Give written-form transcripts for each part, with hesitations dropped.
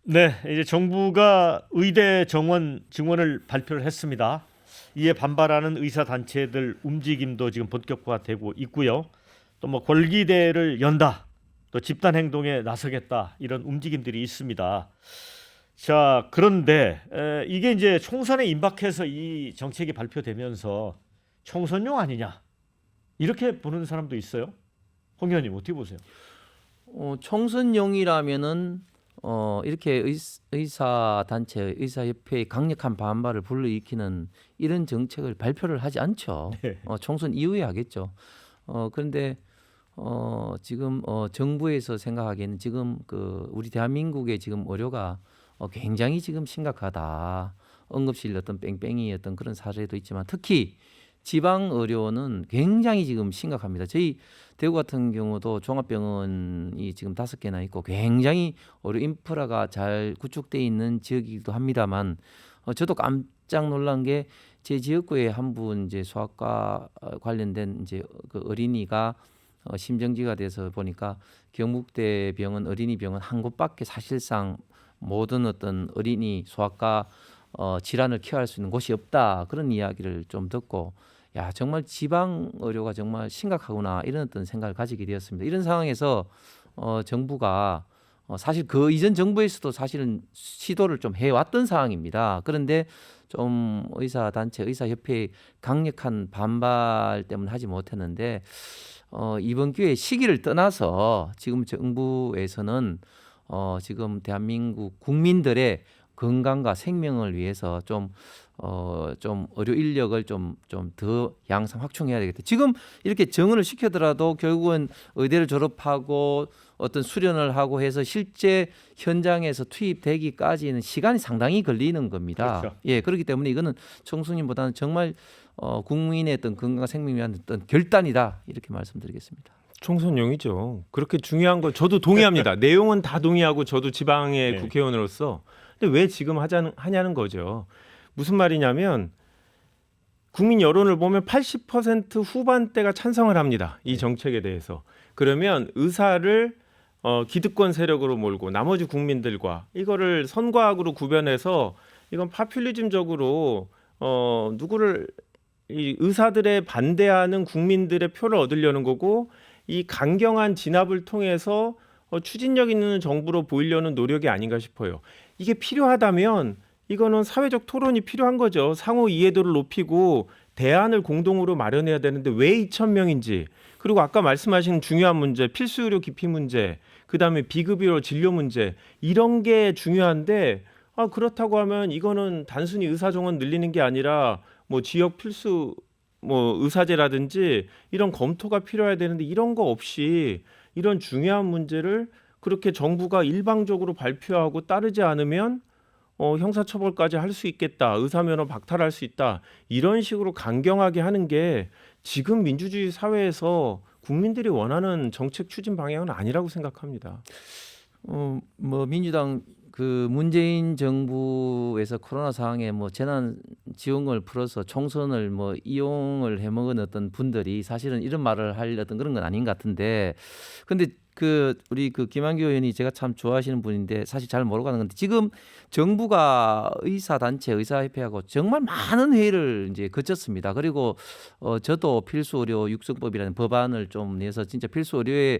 네, 이제 정부가 의대 정원 증원을 발표를 했습니다. 이에 반발하는 의사 단체들 움직임도 지금 본격화되고 있고요. 또 뭐 권리대를 연다, 또 집단 행동에 나서겠다 이런 움직임들이 있습니다. 자, 그런데 이게 이제 총선에 임박해서 이 정책이 발표되면서 총선용 아니냐 이렇게 보는 사람도 있어요. 홍 의원님 어떻게 보세요? 총선용이라면은 이렇게 의사 단체, 의사 협회의 강력한 반발을 불러일으키는 이런 정책을 발표를 하지 않죠. 네. 총선 이후에 하겠죠. 그런데 지금 정부에서 생각하기에는 지금 그 우리 대한민국의 지금 의료가 굉장히 지금 심각하다. 응급실 어떤 뺑뺑이 어떤 그런 사례도 있지만 특히 지방 의료는 굉장히 지금 심각합니다. 저희 대구 같은 경우도 종합병원이 지금 5개나 있고 굉장히 의료 인프라가 잘 구축돼 있는 지역이기도 합니다만 저도 깜짝 놀란 게 제 지역구에 한 분 이제 소아과 관련된 이제 그 어린이가 심정지가 돼서 보니까 경북대 병원 어린이병원 한 곳밖에 사실상 모든 어떤 어린이 소아과 질환을 케어할 수 있는 곳이 없다 그런 이야기를 좀 듣고 야 정말 지방 의료가 정말 심각하구나 이런 어떤 생각을 가지게 되었습니다. 이런 상황에서 정부가 사실 그 이전 정부에서도 사실은 시도를 좀 해왔던 상황입니다. 그런데 좀 의사 단체, 의사 협회의 강력한 반발 때문에 하지 못했는데 이번 기회에 시기를 떠나서 지금 정부에서는 지금 대한민국 국민들의 건강과 생명을 위해서 좀 의료 인력을 좀 더 양성 확충해야 되겠다. 지금 이렇게 정원을 시켜더라도 결국은 의대를 졸업하고 어떤 수련을 하고 해서 실제 현장에서 투입되기까지는 시간이 상당히 걸리는 겁니다. 그렇죠. 예, 그렇기 때문에 이거는 청소년보다는 정말 국민의 어떤 건강 생명을 위한 어떤 결단이다 이렇게 말씀드리겠습니다. 총선용이죠. 그렇게 중요한 거 저도 동의합니다. 내용은 다 동의하고 저도 지방의 네. 국회의원으로서 근데 왜 지금 하냐는 거죠. 무슨 말이냐면 국민 여론을 보면 80% 후반대가 찬성을 합니다. 이 정책에 대해서. 그러면 의사를 기득권 세력으로 몰고 나머지 국민들과 이거를 선과학으로 구별해서 이건 파퓰리즘적으로 누구를 이 의사들의 반대하는 국민들의 표를 얻으려는 거고 이 강경한 진압을 통해서 추진력 있는 정부로 보이려는 노력이 아닌가 싶어요. 이게 필요하다면 이거는 사회적 토론이 필요한 거죠. 상호 이해도를 높이고 대안을 공동으로 마련해야 되는데 왜 2,000명인지 그리고 아까 말씀하신 중요한 문제 필수 의료 기피 문제 그다음에 비급여 진료 문제 이런 게 중요한데 그렇다고 하면 이거는 단순히 의사 정원 늘리는 게 아니라 뭐 지역 필수 뭐 의사제라든지 이런 검토가 필요해야 되는데 이런 거 없이 이런 중요한 문제를 그렇게 정부가 일방적으로 발표하고 따르지 않으면 형사처벌까지 할 수 있겠다. 의사면허 박탈할 수 있다. 이런 식으로 강경하게 하는 게 지금 민주주의 사회에서 국민들이 원하는 정책 추진 방향은 아니라고 생각합니다. 뭐 민주당 그 문재인 정부에서 코로나 상황에 뭐 재난 지원금을 풀어서 총선을 뭐 이용을 해먹은 어떤 분들이 사실은 이런 말을 할 어떤 그런 건 아닌 것 같은데, 근데 그 우리 그 김한규 의원이 제가 참 좋아하시는 분인데 사실 잘 모르고 하는 건데 지금 정부가 의사 단체, 의사 협회하고 정말 많은 회의를 이제 거쳤습니다. 그리고 저도 필수 의료 육성법이라는 법안을 좀 내서 진짜 필수 의료에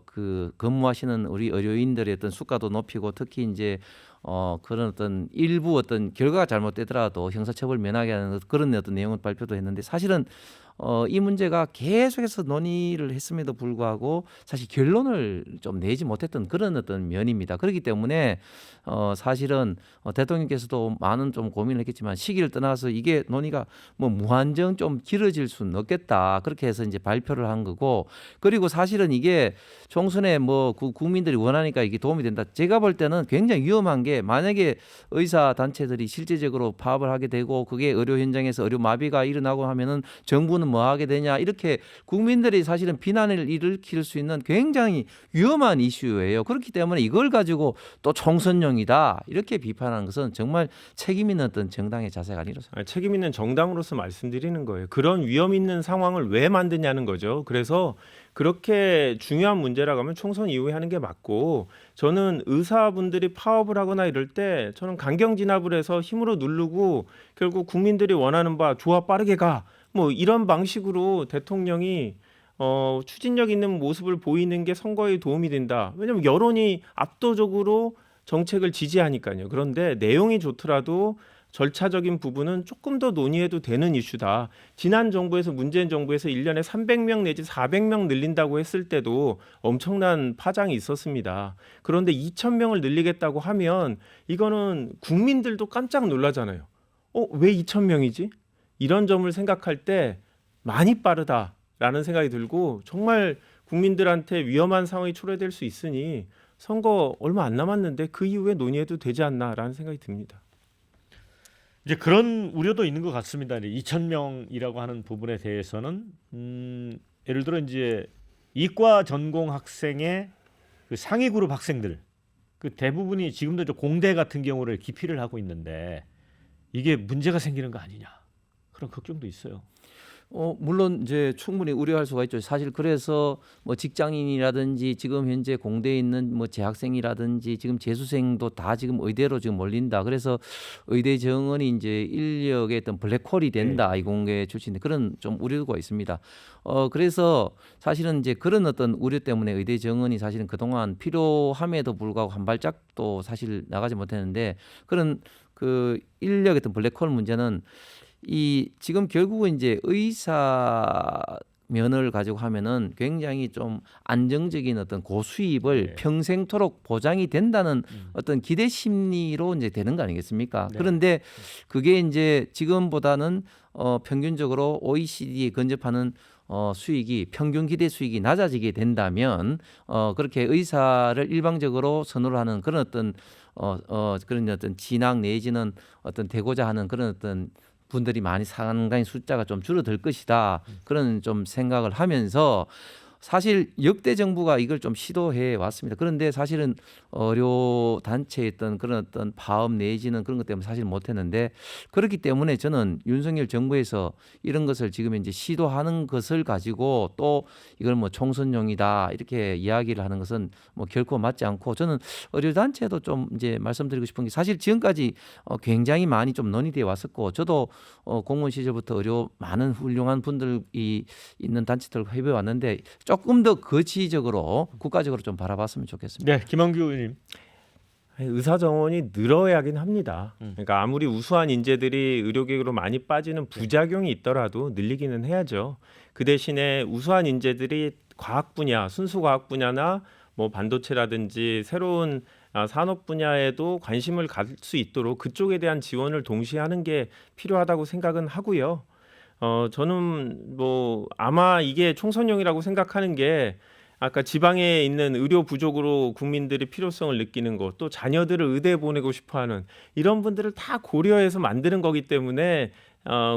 그 근무하시는 우리 의료인들의 어떤 수가도 높이고 특히 이제 그런 어떤 일부 어떤 결과가 잘못되더라도 형사처벌 면하게 하는 그런 어떤 내용을 발표도 했는데 사실은 이 문제가 계속해서 논의를 했음에도 불구하고 사실 결론을 좀 내지 못했던 그런 어떤 면입니다. 그렇기 때문에 사실은 대통령께서도 많은 좀 고민을 했겠지만 시기를 떠나서 이게 논의가 뭐 무한정 좀 길어질 수는 없겠다. 그렇게 해서 이제 발표를 한 거고, 그리고 사실은 이게 총선에 뭐 국민들이 원하니까 이게 도움이 된다. 제가 볼 때는 굉장히 위험한 게 만약에 의사 단체들이 실제적으로 파업을 하게 되고 그게 의료 현장에서 의료 마비가 일어나고 하면은 정부는 뭐 하게 되냐 이렇게 국민들이 사실은 비난을 일으킬 수 있는 굉장히 위험한 이슈예요. 그렇기 때문에 이걸 가지고 또 총선용이다 이렇게 비판하는 것은 정말 책임 있는 어떤 정당의 자세가 아니라서. 책임 있는 정당으로서 말씀드리는 거예요. 그런 위험 있는 상황을 왜 만드냐는 거죠. 그래서 그렇게 중요한 문제라고 하면 총선 이후에 하는 게 맞고, 저는 의사분들이 파업을 하거나 이럴 때 저는 강경 진압을 해서 힘으로 누르고 결국 국민들이 원하는 바 좋아 빠르게 가 뭐 이런 방식으로 대통령이 추진력 있는 모습을 보이는 게 선거에 도움이 된다. 왜냐하면 여론이 압도적으로 정책을 지지하니까요. 그런데 내용이 좋더라도 절차적인 부분은 조금 더 논의해도 되는 이슈다. 지난 정부에서 문재인 정부에서 1년에 300명 내지 400명 늘린다고 했을 때도 엄청난 파장이 있었습니다. 그런데 2,000명을 늘리겠다고 하면 이거는 국민들도 깜짝 놀라잖아요. 왜 2,000명이지? 이런 점을 생각할 때 많이 빠르다라는 생각이 들고, 정말 국민들한테 위험한 상황이 초래될 수 있으니 선거 얼마 안 남았는데 그 이후에 논의해도 되지 않나라는 생각이 듭니다. 이제 그런 우려도 있는 것 같습니다. 2,000명이라고 하는 부분에 대해서는 예를 들어 이제 이과 전공 학생의 그 상위 그룹 학생들 그 대부분이 지금도 저 공대 같은 경우를 기피를 하고 있는데 이게 문제가 생기는 거 아니냐 그런 걱정도 있어요. 물론 이제 충분히 우려할 수가 있죠. 사실 그래서 뭐 직장인이라든지 지금 현재 공대에 있는 뭐 재학생이라든지 지금 재수생도 다 지금 의대로 지금 몰린다. 그래서 의대 정원이 이제 인력의 어떤 블랙홀이 된다. 이공계 출신들 그런 좀 우려가 있습니다. 그래서 사실은 이제 그런 어떤 우려 때문에 의대 정원이 사실은 그동안 필요함에도 불구하고 한 발짝도 사실 나가지 못했는데, 그런 그 인력의 어떤 블랙홀 문제는 이 지금 결국은 이제 의사 면을 가지고 하면은 굉장히 좀 안정적인 어떤 고수입을 평생토록 보장이 된다는 어떤 기대 심리로 이제 되는 거 아니겠습니까? 그런데 그게 이제 지금보다는 평균적으로 OECD에 근접하는 수익이 평균 기대 수익이 낮아지게 된다면 그렇게 의사를 일방적으로 선호를 하는 그런 어떤 그런 어떤 진학 내지는 어떤 되고자 하는 그런 어떤 분들이 많이 상당히 숫자가 좀 줄어들 것이다. 그런 좀 생각을 하면서 사실 역대 정부가 이걸 좀 시도해 왔습니다. 그런데 사실은 의료 단체에 있던 그런 어떤 파업 내지는 그런 것 때문에 사실 못했는데, 그렇기 때문에 저는 윤석열 정부에서 이런 것을 지금 이제 시도하는 것을 가지고 또 이걸 뭐 총선용이다 이렇게 이야기를 하는 것은 뭐 결코 맞지 않고, 저는 의료 단체도 좀 이제 말씀드리고 싶은 게 사실 지금까지 굉장히 많이 좀 논의되어 왔었고, 저도 공무원 시절부터 의료 많은 훌륭한 분들이 있는 단체들과 협의해 왔는데 조금 더 거치적으로 국가적으로 좀 바라봤으면 좋겠습니다. 네, 김한규 의원님. 의사 정원이 늘어야긴 합니다. 그러니까 아무리 우수한 인재들이 의료계로 많이 빠지는 부작용이 있더라도 늘리기는 해야죠. 그 대신에 우수한 인재들이 과학 분야, 순수 과학 분야나 뭐 반도체라든지 새로운 산업 분야에도 관심을 가질 수 있도록 그쪽에 대한 지원을 동시에 하는 게 필요하다고 생각은 하고요. 저는 뭐 아마 이게 총선용이라고 생각하는 게, 아까 지방에 있는 의료 부족으로 국민들이 필요성을 느끼는 것, 또 자녀들을 의대에 보내고 싶어하는 이런 분들을 다 고려해서 만드는 거기 때문에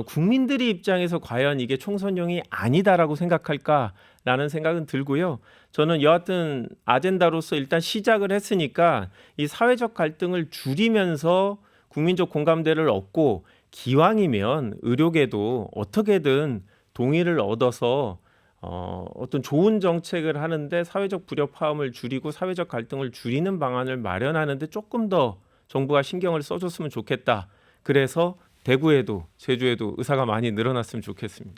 국민들의 입장에서 과연 이게 총선용이 아니다라고 생각할까라는 생각은 들고요. 저는 여하튼 아젠다로서 일단 시작을 했으니까 이 사회적 갈등을 줄이면서 국민적 공감대를 얻고, 기왕이면 의료계도 어떻게든 동의를 얻어서 어떤 좋은 정책을 하는데 사회적 불협화음을 줄이고 사회적 갈등을 줄이는 방안을 마련하는데 조금 더 정부가 신경을 써줬으면 좋겠다. 그래서 대구에도 제주에도 의사가 많이 늘어났으면 좋겠습니다.